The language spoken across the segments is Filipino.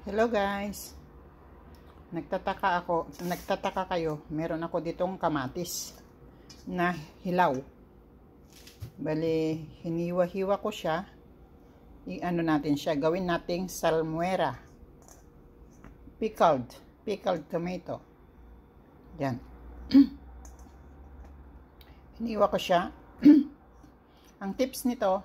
Hello guys. Nagtataka kayo. Meron ako ditong kamatis na hilaw. Bali, hiniwa-hiwa ko siya. I-ano natin siya, gawin nating salmuera. Pickled tomato. Yan. Hiniwa ko siya. Ang tips nito,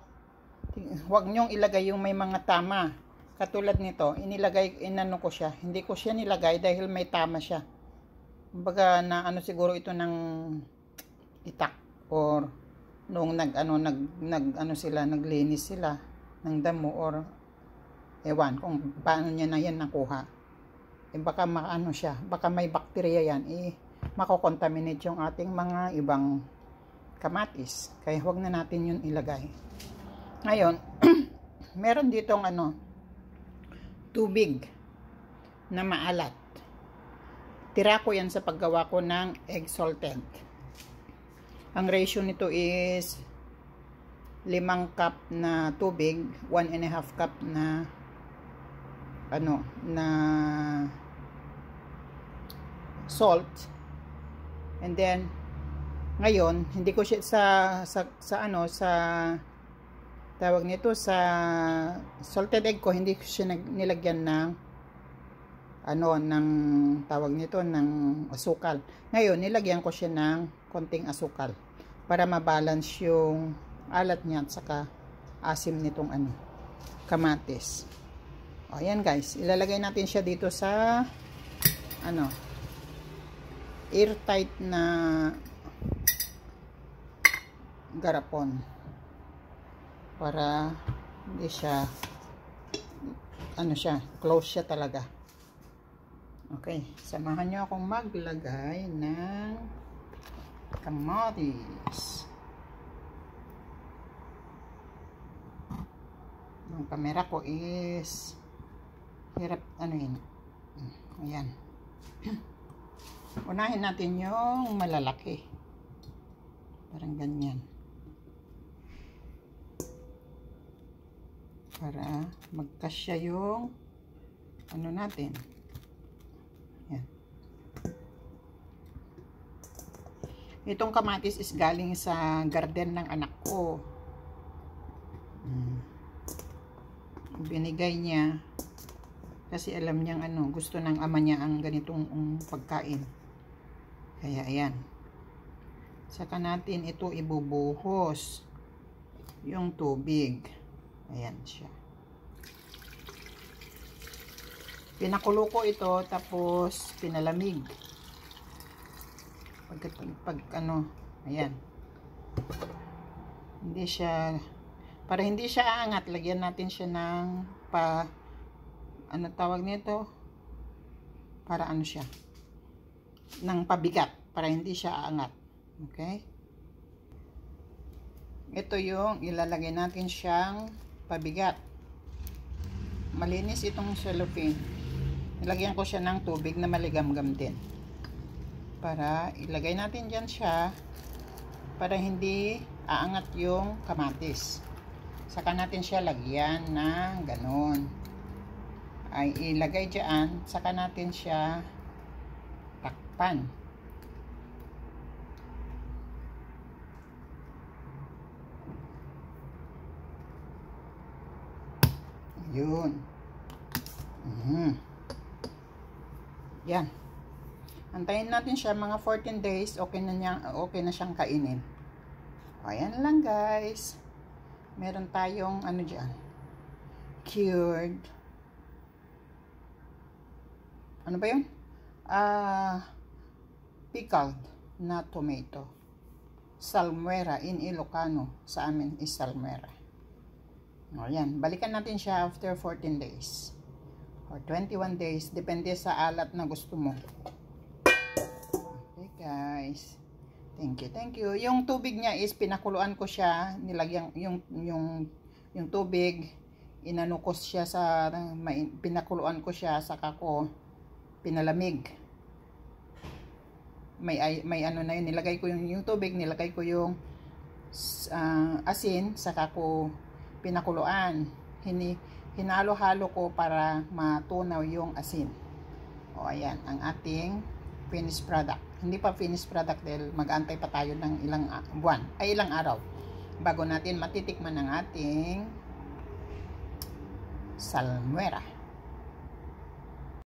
huwag nyong ilagay yung may mga tama. Katulad nito, inano ko siya. Hindi ko siya nilagay dahil may tama siya. Kumbaga na ano siguro ito ng itak or noong naglinis sila ng damo or ewan kung paano niya na yan nakuha. Baka maano siya, baka may bakterya yan, mako-contaminate yung ating mga ibang kamatis. Kaya huwag na natin yun ilagay. Ngayon, meron ditong tubig na maalat. Tira ko yan sa paggawa ko ng egg salted. Ang ratio nito is 5 cup na tubig, 1.5 cup na na salt. And then ngayon, hindi ko siya sa tawag nito sa salted egg ko, hindi ko siya nilagyan ng ng tawag nito ng asukal. Ngayon nilagyan ko siya ng konting asukal para mabalance yung alat niya at saka asim nitong kamatis. O yan guys, ilalagay natin siya dito sa airtight na garapon para hindi siya close siya talaga. Okay, samahan nyo akong maglagay ng kamatis. Ang camera ko is hirap ayan. Unahin natin yung malalaki, parang ganyan, para magkasya yung natin. Yan. Itong kamatis is galing sa garden ng anak ko. Binigay niya kasi alam niyang gusto ng ama niya ang ganitong pagkain. Kaya ayan. Saka natin ito ibubuhos yung tubig. Ayan siya. Pinakulo ko ito tapos pinalamig. Ayan. Hindi siya, para hindi siya aangat, lagyan natin siya ng tawag nito? Para siya? Ng pabigat, para hindi siya aangat. Okay? Ito yung ilalagay natin siyang pabigat. Malinis itong cellophane. Nilagyan ko siya ng tubig na maligamgam din. Para ilagay natin dyan siya para hindi aangat yung kamatis. Saka natin siya lagyan ng ganon. Ay ilagay dyan. Saka natin siya takpan. Yun. Yan. Antayin natin siya mga 14 days. Okay na siyang kainin. Ayan lang guys. Meron tayong dyan. Cured. Ano ba yun? Pickled na tomato. Salmuera in Ilocano. Sa amin is salmuera. O yan, balikan natin siya after 14 days or 21 days, depende sa alat na gusto mo. Okay guys, thank you. Yung tubig niya is pinakuluan ko siya, nilagyan yung tubig, inano ko siya pinakuluan ko siya, saka ko pinalamig. May na yun, nilagay ko yung tubig, nilagay ko yung asin, saka ko pinakuluan. hinalo-halo ko para matunaw yung asin. O ayan, ang ating finished product. Hindi pa finished product dahil mag-aantay pa tayo ng ilang buwan, ay ilang araw bago natin matitikman ang ating salmuera.